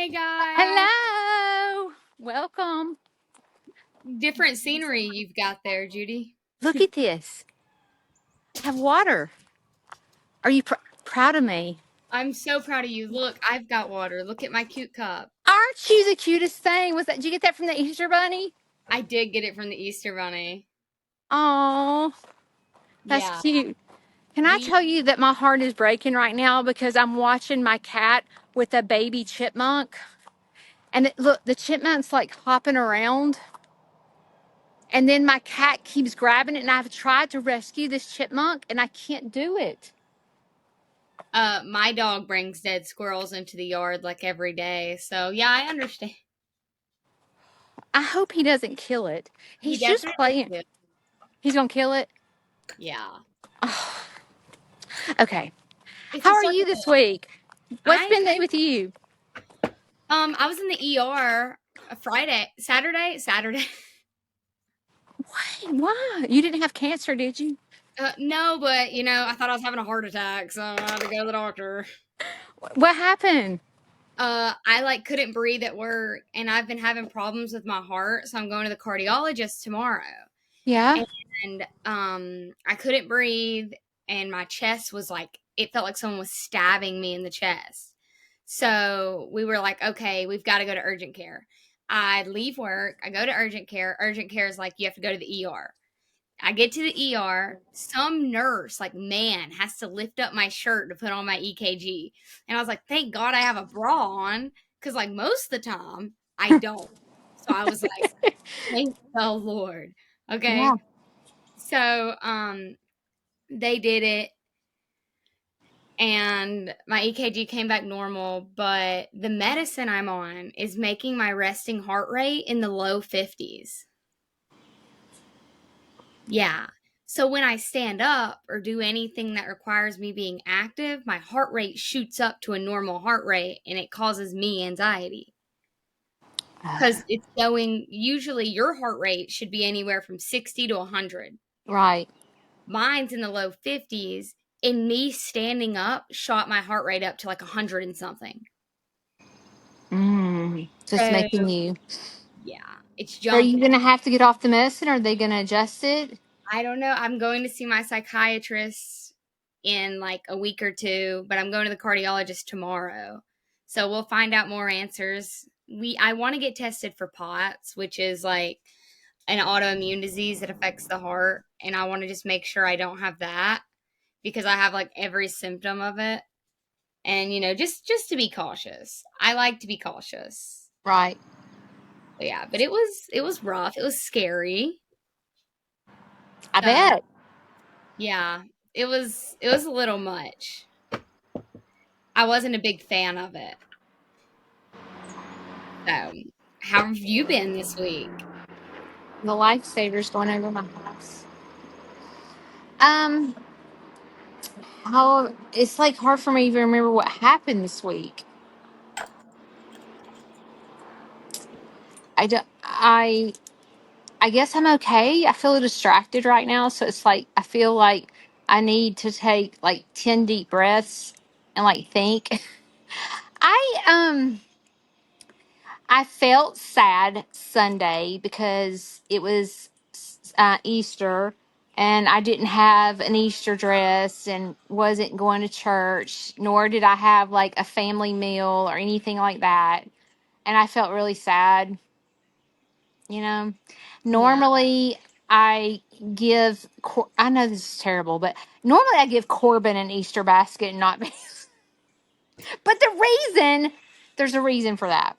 Hey guys. Hello. Welcome. Different scenery you've got there, Judy. Look at this. I have water. Are you proud of me? I'm so proud of you. Look, I've got water. Look at my cute cup. Aren't you the cutest thing? Did you get that from the Easter Bunny? I did get it from the Easter Bunny. Oh, that's Yeah. cute. Can I We tell you that my heart is breaking right now because I'm watching my cat with a baby chipmunk. And look, the chipmunk's like hopping around. And then my cat keeps grabbing it. And I've tried to rescue this chipmunk and I can't do it. my dog brings dead squirrels into the yard like every day. So, yeah, I understand. I hope he doesn't kill it. He He's just definitely playing. did. He's going to kill it. Yeah. Okay. It's How a are circle. you this week? What's I been day with you? I was in the ER Saturday. Why? You didn't have cancer, did you? No, but I thought I was having a heart attack, so I had to go to the doctor. What happened? I like couldn't breathe at work, and I've been having problems with my heart, so I'm going to the cardiologist tomorrow. Yeah. And I couldn't breathe, and my chest was like it felt like someone was stabbing me in the chest. So we were like, okay, we've got to go to urgent care. I leave work, I go to urgent care. Urgent care is like you have to go to the ER. I get to the ER. Some nurse, like man, has to lift up my shirt to put on my EKG. And I was like, thank God I have a bra on. Cause like most of the time I don't. So I was like, thank the Lord. Yeah. Okay. So they did it and my EKG came back normal, but the medicine I'm on is making my resting heart rate in the low 50s. Yeah. So when I stand up or do anything that requires me being active, my heart rate shoots up to a normal heart rate and it causes me anxiety. Because it's showing usually your heart rate should be anywhere from 60 to 100. Right. Mine's in the low 50s, and me standing up shot my heart rate up to like 100 and something. Just So, making you. yeah, it's Are you jumping. going to have to get off the medicine? Or are they going to adjust it? I don't know. I'm going to see my psychiatrist in like a week or two, but I'm going to the cardiologist tomorrow. So we'll find out more answers. I want to get tested for POTS, which is like an autoimmune disease that affects the heart, and I want to just make sure I don't have that because I have like every symptom of it. And just to be cautious. I like to be cautious. Right. But yeah, but it was rough. It was scary. I So bet. yeah, it was a little much. I wasn't a big fan of it. So, how have you been this week? The lifesaver's going over my house. Um, how it's like hard for me to even remember what happened this week. I don't. I guess I'm okay. I feel distracted right now, so it's like I feel like I need to take like 10 deep breaths and like think. I I felt sad Sunday because it was Easter and I didn't have an Easter dress and wasn't going to church, nor did I have like a family meal or anything like that. And I felt really sad, you know. Yeah. Normally, I I know this is terrible, but normally I give Corbin an Easter basket and not. But there's a reason for that.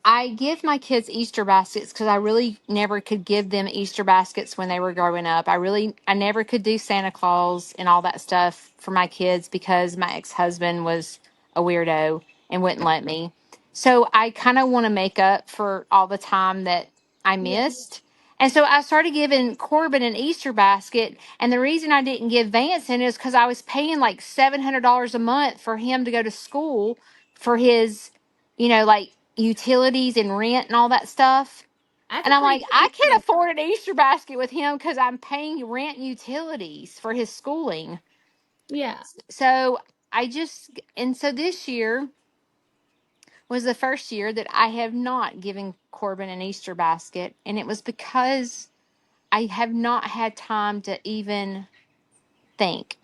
I give my kids Easter baskets because I really never could give them Easter baskets when they were growing up. I never could do Santa Claus and all that stuff for my kids because my ex-husband was a weirdo and wouldn't let me. So I kind of want to make up for all the time that I Yeah. missed. And so I started giving Corbin an Easter basket. And the reason I didn't give Vance in is because I was paying like $700 a month for him to go to school for his, like utilities and rent and all that stuff. That's And a I'm pretty like, good I deal. can't afford an Easter basket with him because I'm paying rent and utilities for his schooling. Yeah. So I just, and so this year, was the first year that I have not given Corbin an Easter basket. And it was because I have not had time to even think.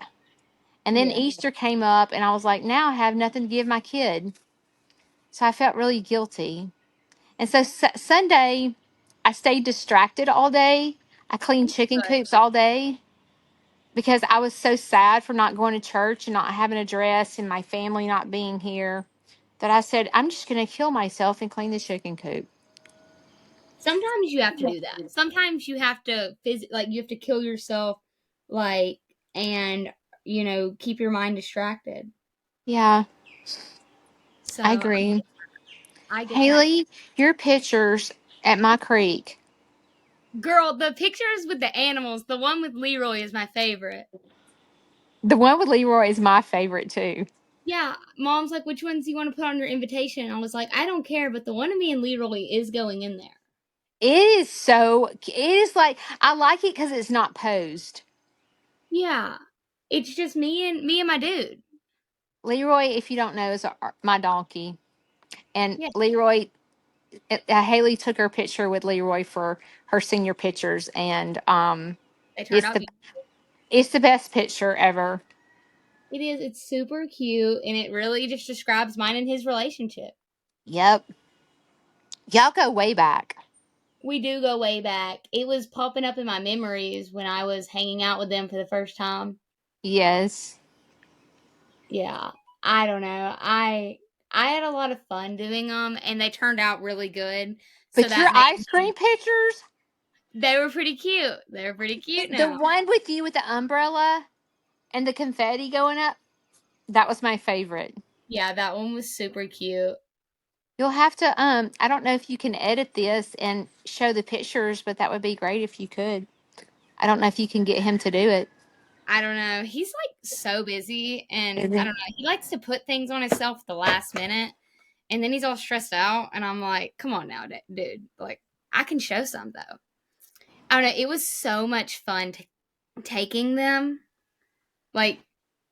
And then Yeah. Easter came up, and I was like, now I have nothing to give my kid. So I felt really guilty. And so Sunday, I stayed distracted all day. I cleaned chicken Good. coops all day because I was so sad for not going to church and not having a dress and my family not being here that I said, I'm just going to kill myself and clean the chicken coop. Sometimes you have to do that. Sometimes you have to like you have to kill yourself, like, and keep your mind distracted. Yeah, So I agree. I get that. Haley, your pictures at my creek. Girl, the pictures with the animals, the one with Leroy is my favorite. The one with Leroy is my favorite too. Yeah, mom's like, which ones do you want to put on your invitation? I was like, I don't care, but the one of me and Leroy is going in there. It is like, I like it because it's not posed. Yeah, it's just me and my dude. Leroy, if you don't know, is my donkey. And Yeah, Leroy, Haley took her picture with Leroy for her senior pictures. And they turned it's out the, beautiful. it's the best picture ever. It is. It's super cute, and it really just describes mine and his relationship. Yep. Y'all go way back. We do go way back. It was popping up in my memories when I was hanging out with them for the first time. Yes. Yeah, I don't know. I had a lot of fun doing them, and they turned out really good. So But your that made ice cream pictures, they were pretty cute. They're pretty cute the now. one with you with the umbrella and the confetti going up, that was my favorite. Yeah, that one was super cute. You'll have to I don't know if you can edit this and show the pictures, but that would be great if you could. I don't know if you can get him to do it. I don't know. He's like so busy, and Is I it? don't know. He likes to put things on himself at the last minute, and then he's all stressed out. And I'm like, come on now, dude. Like, I can show some though. I don't know. It was so much fun taking them. Like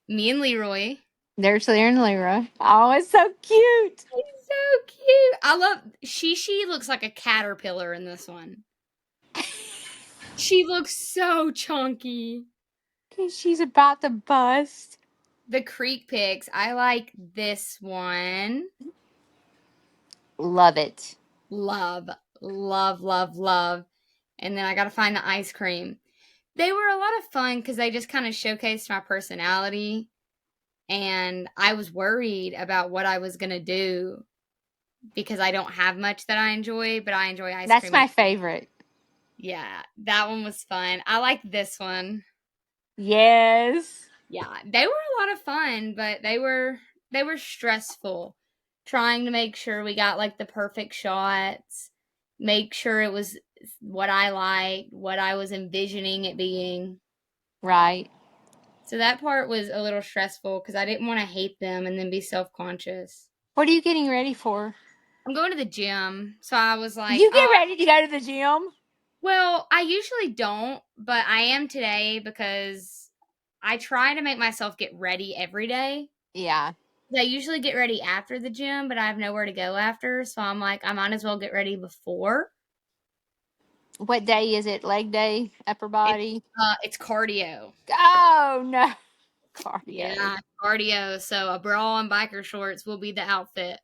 me and Leroy. There's Lear and Lyra. Oh, it's so cute. He's so cute. I love She looks like a caterpillar in this one. She looks so chunky. She's about to bust. The creek pics. I like this one. Love it. Love, love, love, love. And then I got to find the ice cream. They were a lot of fun because they just kind of showcased my personality. And I was worried about what I was going to do because I don't have much that I enjoy, but I enjoy ice That's cream. my favorite. Yeah, that one was fun. I like this one. Yes. Yeah, they were a lot of fun, but they were stressful trying to make sure we got like the perfect shots, make sure it was what I liked, what I was envisioning it being. Right. So that part was a little stressful because I didn't want to hate them and then be self-conscious. What are you getting ready for? I'm going to the gym, so I was like, You "Oh, get ready to go to the gym? well, I usually don't, but I am today because I try to make myself get ready every day. Yeah. I usually get ready after the gym, but I have nowhere to go after, so I'm like, I might as well get ready before. What day is it? Leg day? Upper It's body? it's cardio. Oh, no. Cardio. Yeah, cardio. So a bra and biker shorts will be the outfit.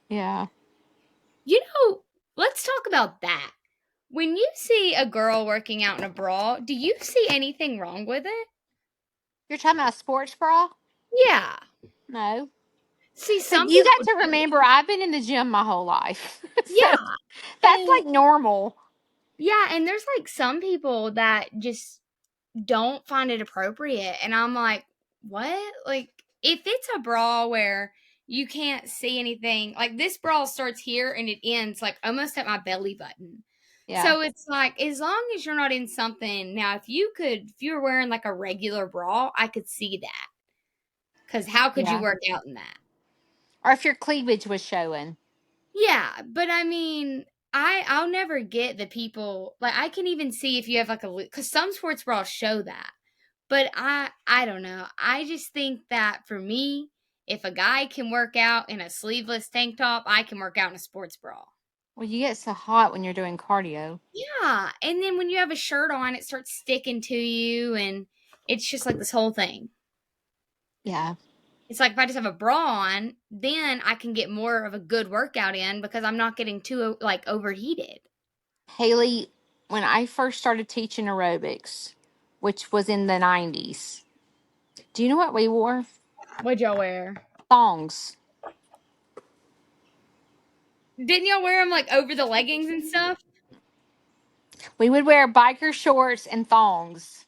Yeah. You know, let's talk about that. When you see a girl working out in a bra, do you see anything wrong with it? You're talking about a sports bra? Yeah. No. See, So some you people got to do. remember, I've been in the gym my whole life. So Yeah. that's And like normal. yeah, and there's like some people that just don't find it appropriate. And I'm like, what? Like, if it's a bra where you can't see anything, like this bra starts here and it ends like almost at my belly button. Yeah. So it's like, as long as you're not in something, now if you were wearing like a regular bra, I could see that. Because how could you Yeah. work out in that? Or if your cleavage was showing. Yeah, but I mean, I'll never get the people like I can even see if you have like a because some sports bras show that. But I don't know. I just think that for me, if a guy can work out in a sleeveless tank top, I can work out in a sports bra. Well, you get so hot when you're doing cardio. Yeah, and then when you have a shirt on, it starts sticking to you, and it's just like this whole thing. Yeah. It's like if I just have a bra on, then I can get more of a good workout in because I'm not getting too like overheated. Haley, when I first started teaching aerobics, which was in the 90s, do you know what we wore? What'd y'all wear? Thongs. Didn't y'all wear them like over the leggings and stuff? We would wear biker shorts and thongs.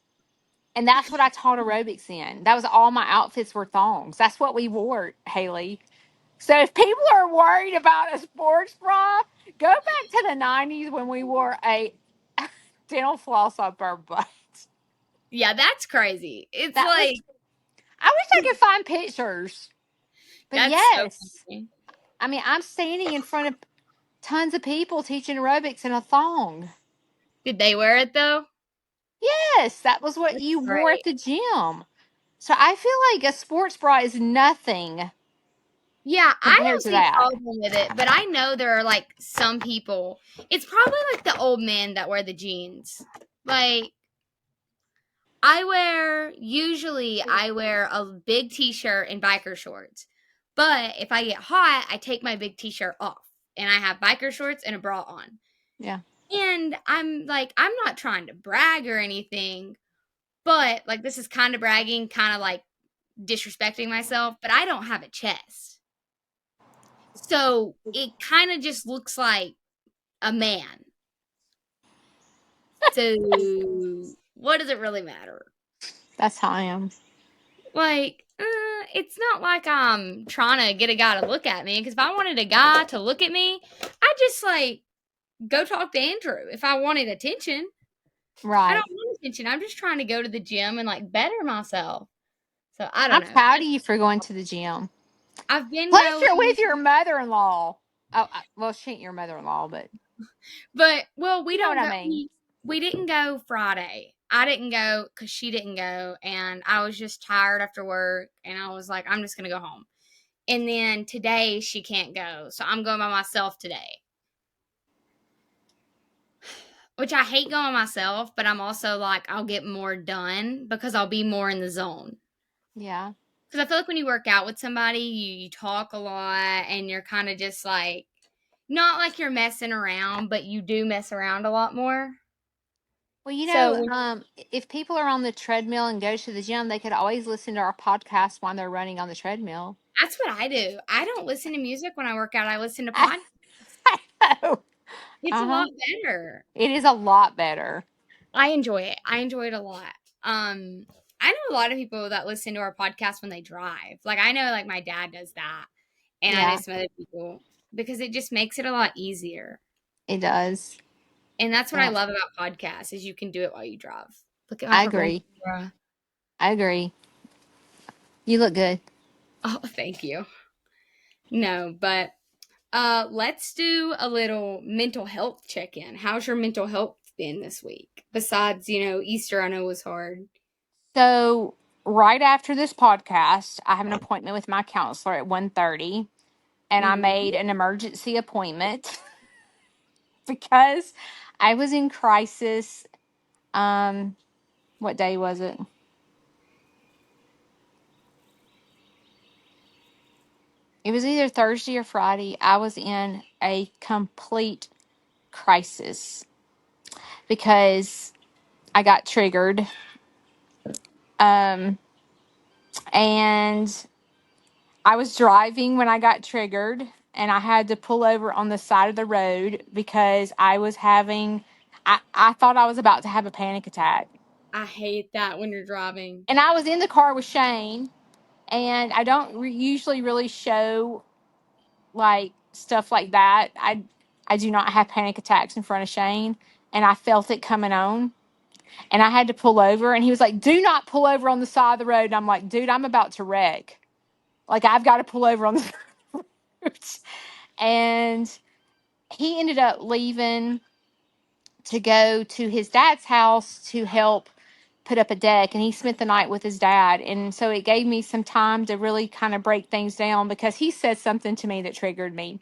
And that's what I taught aerobics in. That was all my outfits were thongs. That's what we wore, Haley. So if people are worried about a sports bra, go back to the 90s when we wore a dental floss up our butt. Yeah, that's crazy. It's That was, like I wish I could find pictures. But that's so yes, funny. I mean, I'm standing in front of tons of people teaching aerobics in a thong. Did they wear it though? Yes, that was what That's you wore at great. the gym. So I feel like a sports bra is nothing Yeah, I compared don't to see a that. problem with it, but I know there are like some people. It's probably like the old men that wear the jeans. Like I wear a big t-shirt and biker shorts. But if I get hot, I take my big t-shirt off and I have biker shorts and a bra on. Yeah. And I'm like, I'm not trying to brag or anything, but like this is kind of bragging, kind of like disrespecting myself, but I don't have a chest. So it kind of just looks like a man. So what does it really matter? That's how I am. Like, it's not like I'm trying to get a guy to look at me. Because if I wanted a guy to look at me, I'd just like go talk to Andrew. If I wanted attention, I don't Right. want attention. I'm just trying to go to the gym and like better myself. So I don't I'm know. proud of you for going to the gym. I've been Plus, you're going, with your mother-in-law. Oh, well, she ain't your mother-in-law, but but well, you know what I mean. we didn't go Friday. I didn't go because she didn't go, and I was just tired after work, and I was like, I'm just gonna go home. And then today she can't go, so I'm going by myself today. Which I hate going myself, but I'm also like I'll get more done because I'll be more in the zone. Yeah. Because I feel like when you work out with somebody, you talk a lot and you're kind of just like not like you're messing around, but you do mess around a lot more. Well, So if people are on the treadmill and go to the gym, they could always listen to our podcast while they're running on the treadmill. that's what I do. I don't listen to music when I work out. I listen to I podcasts. know. It's a Uh-huh. lot better. It is a lot better. I enjoy it. I enjoy it a lot. I know a lot of people that listen to our podcast when they drive. Like I know like my dad does that. And I know Yeah, some other people because it just makes it a lot easier. it does. And that's what I Yeah, love about podcasts is you can do it while you drive. Look at my I purple agree. mascara. I agree. You look good. Oh, thank you. No, but let's do a little mental health check-in. How's your mental health been this week? Besides, Easter I know was hard. So, right after this podcast, I have an appointment with my counselor at 1:30, and I Mhm. made an emergency appointment because I was in crisis. Um, what day was it? It was either Thursday or Friday. I was in a complete crisis because I got triggered. Um, and I was driving when I got triggered, and I had to pull over on the side of the road because I thought I was about to have a panic attack. I hate that when you're driving. And I was in the car with Shane, and I don't usually really show like stuff like that. I do not have panic attacks in front of Shane, and I felt it coming on, and I had to pull over, and he was like, "Do not pull over on the side of the road." And I'm like, "Dude, I'm about to wreck. Like I've got to pull over on the road." And he ended up leaving to go to his dad's house to help put up a deck, and he spent the night with his dad. And so it gave me some time to really kind of break things down because he said something to me that triggered me.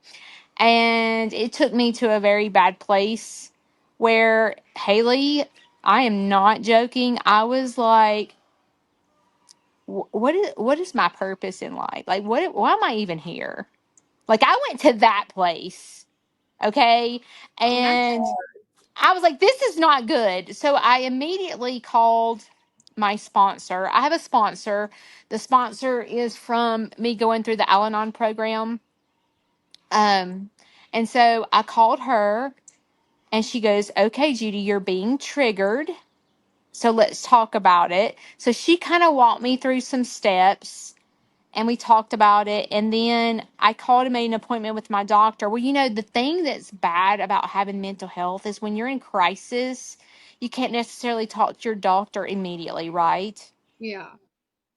And it took me to a very bad place where, Haley, I am not joking. I was like, what is my purpose in life? Like, why am I even here? Like, I went to that place, okay? And that's And I was like, this is not good. So I immediately called my sponsor. I have a sponsor. The sponsor is from me going through the Al Anon program. Um, and so I called her, and she goes, "Okay, Judy, you're being triggered. So let's talk about it." So she kind of walked me through some steps, and we talked about it. And then I called and made an appointment with my doctor. Well, the thing that's bad about having mental health is when you're in crisis, you can't necessarily talk to your doctor immediately, right? yeah.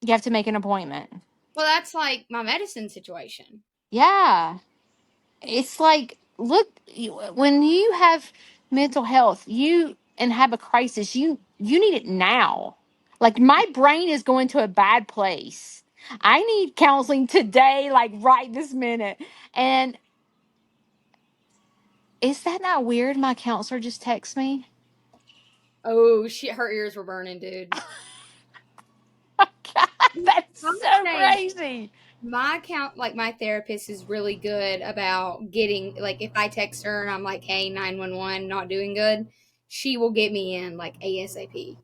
You have to make an appointment. Well, that's like my medicine situation. Yeah. It's like, look, when you have mental health, you and have a crisis, you need it now. Like, my brain is going to a bad place. I need counseling today, like right this minute. And is that not weird? My counselor just texted me. Oh shit, her ears were burning, dude. God, that's I'm so saying crazy. like my therapist is really good about getting like if I text her and I'm like, hey, 911, not doing good, she will get me in like ASAP.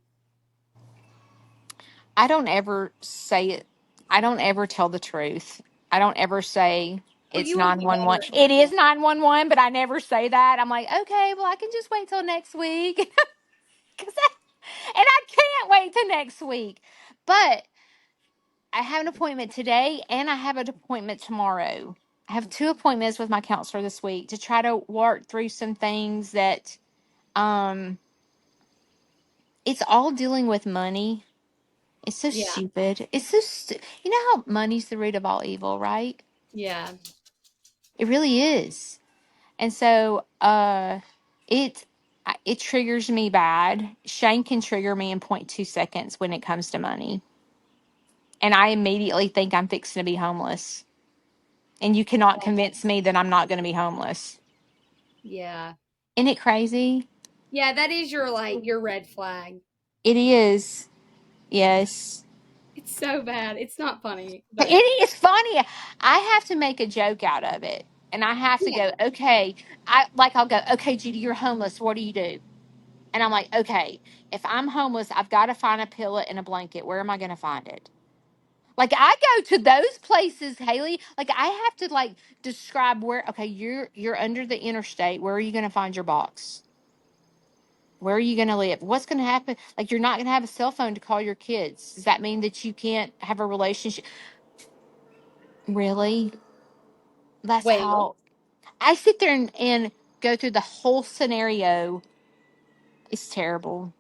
I don't ever say it. I don't ever tell the truth. I don't ever say Well, it's you will get 911. better at It is that. 911, but I never say that. I'm like, okay, well, I can just wait till next week. 'Cause and I can't wait till next week. But I have an appointment today, and I have an appointment tomorrow. I have two appointments with my counselor this week to try to work through some things that um it's all dealing with money. It's so Yeah, stupid. It's so you know how money's the root of all evil, right? yeah. It really is. And so it it triggers me bad. Shane can trigger me in 0.2 seconds when it comes to money. And I immediately think I'm fixing to be homeless. And you cannot convince me that I'm not going to be homeless. Yeah. Isn't it crazy? Yeah, that is your like your red flag. It is. Yes. It's so bad. It's not funny, It but is funny. I have to make a joke out of it. And I have to yeah. go, okay. I'll go, okay, Judy, you're homeless. What do you do? And I'm like, okay, if I'm homeless, I've got to find a pillow and a blanket. Where am I going to find it? Like, I go to those places, Haley. Like, I have to like describe where. Okay, you're under the interstate. Where are you going to find your box? Where are you going to live? What's going to happen? Like, you're not going to have a cell phone to call your kids. Does that mean that you can't have a relationship? Really? That's Wait, how I sit there and go through the whole scenario. It's terrible.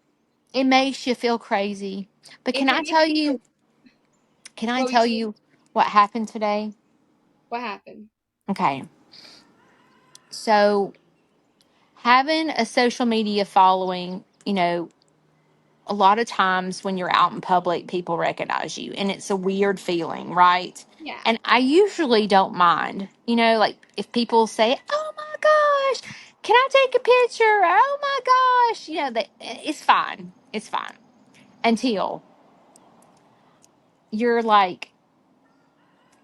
It makes you feel crazy. But if can it I makes tell you you? Can I what you tell say? you what happened today? What happened? Okay. So, having a social media following, a lot of times when you're out in public, people recognize you, and it's a weird feeling, right? Yeah. And I usually don't mind, like if people say, "Oh my gosh, can I take a picture?" "Oh my gosh," it's fine. It's fine until you're like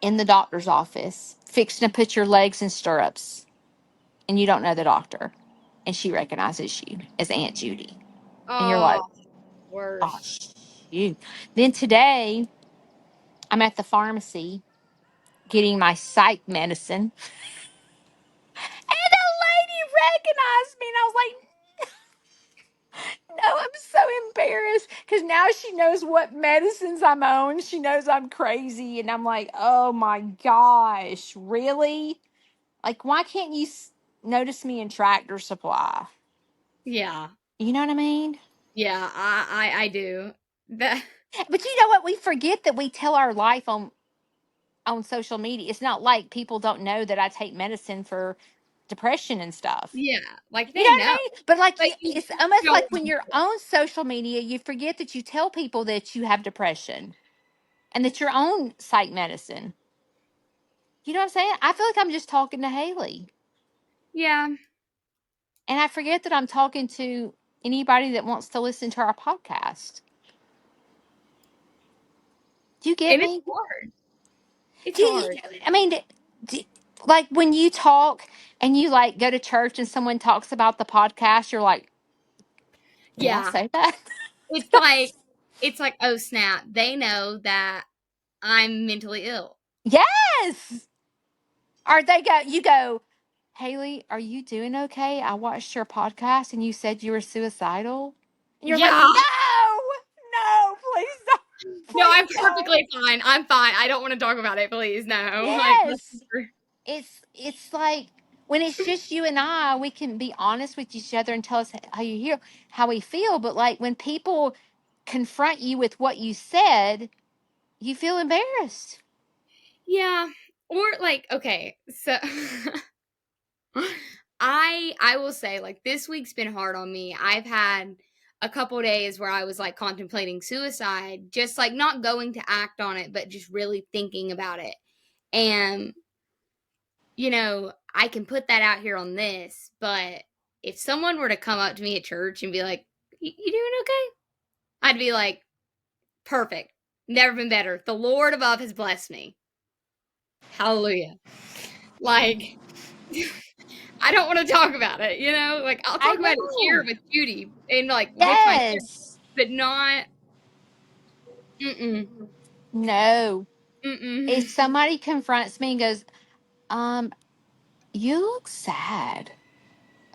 in the doctor's office, fixing to put your legs in stirrups, and you don't know the doctor, and she recognizes you as Aunt Judy, and you're Oh, like, "Oh, worse. you." Then today, I'm at the pharmacy getting my psych medicine, and the lady recognized me, and I was like, "No, I'm so embarrassed," because now she knows what medicines I'm on. She knows I'm crazy, and I'm like, "Oh my gosh, really?" Like, why can't you notice me in Tractor Supply? Yeah. You know what I mean? Yeah, I do. That But you know what? We forget that we tell our life on social media. It's not like people don't know that I take medicine for. depression and stuff. Yeah, like You know they what know, I mean? But like but you it's almost don't like when you're on social media, you forget that you tell people that you have depression and that you're on psych medicine. You know what I'm saying? I feel like I'm just talking to Haley, yeah. and I forget that I'm talking to anybody that wants to listen to our podcast. Do you get And it's me? hard. It's Do you, hard. I mean, do, like when you talk and you like go to church and someone talks about the podcast, you're like, did I Yeah. say that? It's like oh snap, they know that I'm mentally ill. Yes. Or they go, you go, Haley, are you doing okay? I watched your podcast and you said you were suicidal. And you're like, Yeah. no, no, please don't. No, I'm Please don't. perfectly fine. I'm fine. I don't want to talk about it, please. No. Like Yes. It's like when it's just you and I, we can be honest with each other and tell us how you hear how we feel. But like when people confront you with what you said, you feel embarrassed. yeah. Or like okay, so I will say like this week's been hard on me. I've had a couple days where I was like contemplating suicide, just like not going to act on it, but just really thinking about it. And I can put that out here on this, but if someone were to come up to me at church and be like, You doing okay?" I'd be like, "Perfect. Never been better. The Lord above has blessed me. Hallelujah." Like, I don't want to talk about it, Like, I'll I talk about it here know. with Judy and, like, with my kids, Yes. but not, mm-mm, No. If mm-mm. somebody confronts me and goes, um, you look sad.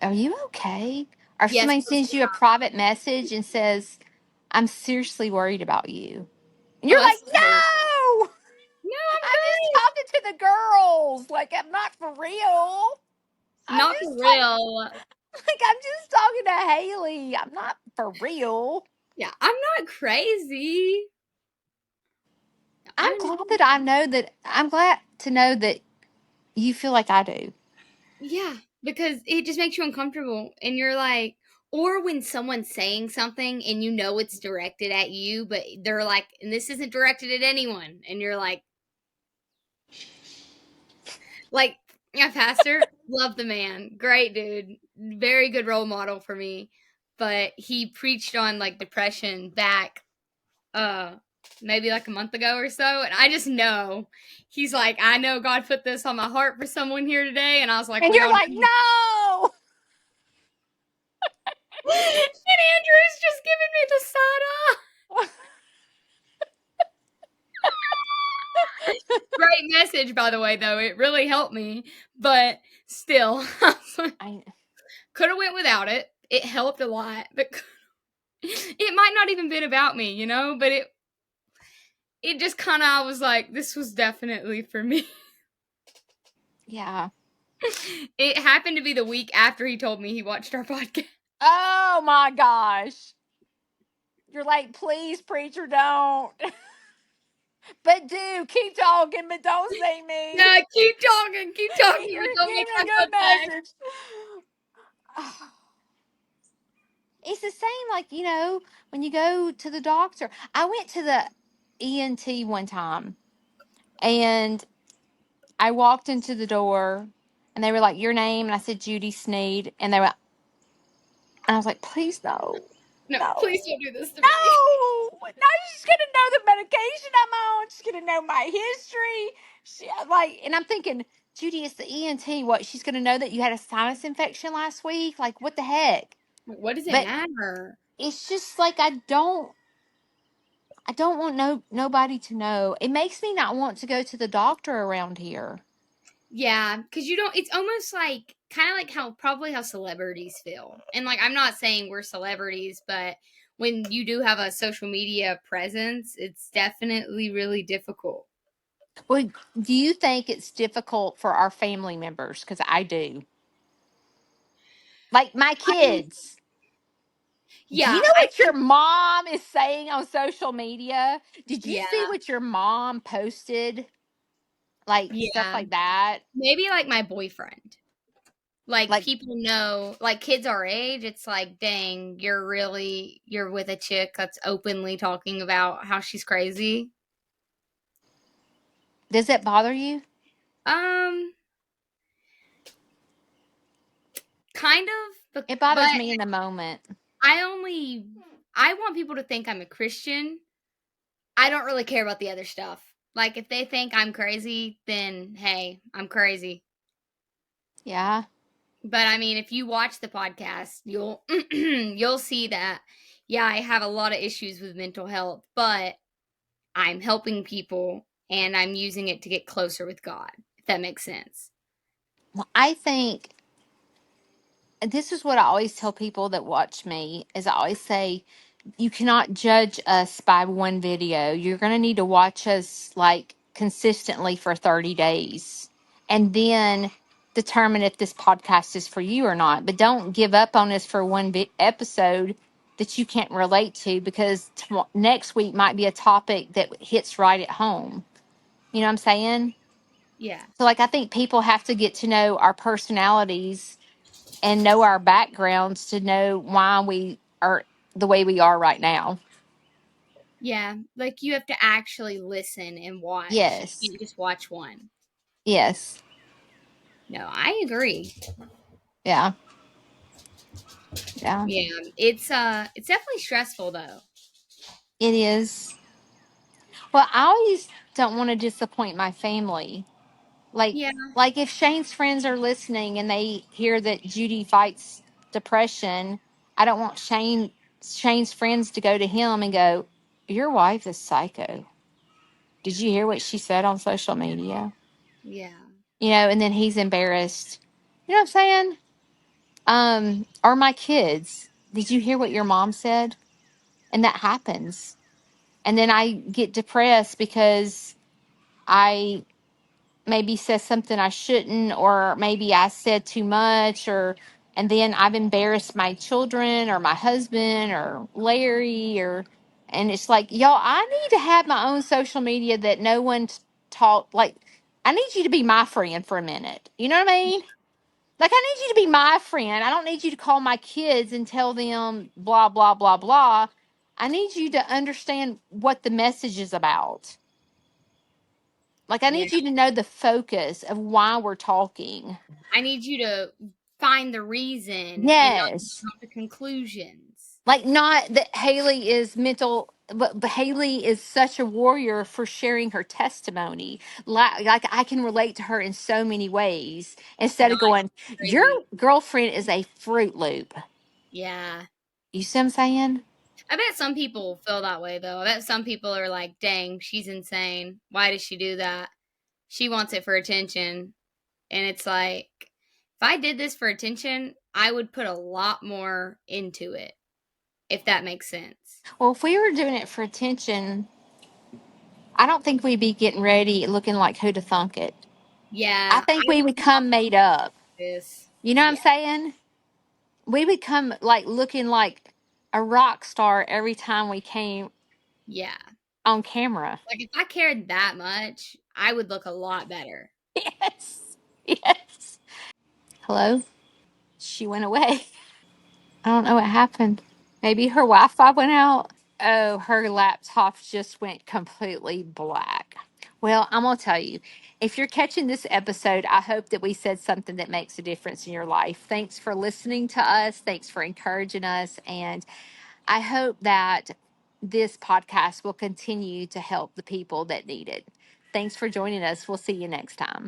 Are you okay? Or if Yes, somebody sends you a private message and says, I'm seriously worried about you. And oh, you're that's like, the worst. no, No, I'm I'm just good. talking to the girls. Like, I'm not for real. I'm Not for just real. like I'm just talking to Haley. I'm not for real. Yeah, I'm not crazy. I'm I'm glad that I know that I'm glad to know that you feel like I do. Yeah, because it just makes you uncomfortable and you're like or when someone's saying something and it's directed at you, but they're like, and this isn't directed at anyone, and you're like, my pastor, love the man, great dude, very good role model for me, but he preached on like depression back uh maybe like a month ago or so, and I just know he's like, I know God put this on my heart for someone here today, and I was like, And we you're all like, know. no. And Andrew's just giving me the side eye. Great message, by the way, though. It really helped me, but still, I could have went without it. It helped a lot, but it might not even been about me, But it just kind of I was like, this was definitely for me. yeah. It happened to be the week after he told me he watched our podcast. Oh my gosh. You're like, please, preacher, don't. But do keep talking, but don't say me. Yeah, keep talking, but don't Give make me a my good foot back. message. It's the same, like, when you go to the doctor. I went to the ENT one time and I walked into the door and they were like, your name? And I said, Judy Snead. And they were, and I was like, please, no, No, please no, don't do this to me. no. Now she's going to know the medication I'm on. She's going to know my history. And I'm thinking, Judy, it's the ENT. What? She's going to know that you had a sinus infection last week? Like, what the heck? What does it But matter? it's just like I don't want nobody to know. It makes me not want to go to the doctor around here. Yeah, because you don't. It's almost like kind of like how celebrities feel, and like I'm not saying we're celebrities, but when you do have a social media presence, it's definitely really difficult. Well, do you think it's difficult for our family members? Because I do. Like my I, kids. Do you yeah, know I what your mom is saying on social media? Did you see yeah what your mom posted? Like stuff yeah like that. maybe like my boyfriend. Like Like, people know, like kids our age, it's like, dang, you're with a chick that's openly talking about how she's crazy. does that bother you? Um, kind of, It but bothers me in the moment. I only I want people to think I'm a Christian. I don't really care about the other stuff. Like if they think I'm crazy, then hey, I'm crazy. Yeah. But I mean, if you watch the podcast, you'll you'll see that yeah, I have a lot of issues with mental health, but I'm helping people and I'm using it to get closer with God, if that makes sense. Well, I think this is what I always tell people that watch me is I always say you cannot judge us by one video. You're going to need to watch us like consistently for 30 days and then determine if this podcast is for you or not. But don't give up on us for one episode that you can't relate to because next week might be a topic that hits right at home. You know what I'm saying? Yeah. So, like, I think people have to get to know our personalities and know our backgrounds to know why we are the way we are right now. Yeah, like you have to actually listen and watch. You Yes. can't just watch one. Yes. No, I agree. Yeah. Yeah. Yeah, it's definitely stressful though. It is. Well, I always don't want to disappoint my family. Like Yeah, like if Shane's friends are listening and they hear that Judy fights depression, I don't want Shane's friends to go to him and go, "Your wife is psycho. Did you hear what she said on social media?" yeah, And then he's embarrassed. You know what I'm saying? Or my kids. Did you hear what your mom said? And that happens. And then I get depressed because I maybe said something I shouldn't, or maybe I said too much, and then I've embarrassed my children or my husband or Larry, and it's like, y'all, I need to have my own social media that no one taught. Like, I need you to be my friend for a minute. You know what I mean? Like, I need you to be my friend. I don't need you to call my kids and tell them blah, blah, blah, blah. I need you to understand what the message is about. Like, I yeah. need you to know the focus of why we're talking. I need you to find the reason and not Yes. jump to conclusions. Like, not that Haley is mental, but Haley is such a warrior for sharing her testimony. Like I can relate to her in so many ways instead Not of going, your crazy. girlfriend is a Fruit Loop. Yeah. You see what I'm saying? I bet some people feel that way though. I bet some people are like, "Dang, she's insane. Why does she do that? She wants it for attention." And it's like, if I did this for attention, I would put a lot more into it, if that makes sense. Well, if we were doing it for attention, I don't think we'd be getting ready looking like who to thunk it. I Yeah, I think we would would come made up. this. You know what I'm Yeah, saying? We would come like looking like a rock star every time we came yeah. on camera. Like if I cared that much, I would look a lot better. Yes. Yes. Hello? She went away. I don't know what happened. Maybe her Wi Fi went out. Oh, her laptop just went completely black. Well, I'm going to tell you, if you're catching this episode, I hope that we said something that makes a difference in your life. Thanks for listening to us. Thanks for encouraging us. And I hope that this podcast will continue to help the people that need it. Thanks for joining us. We'll see you next time.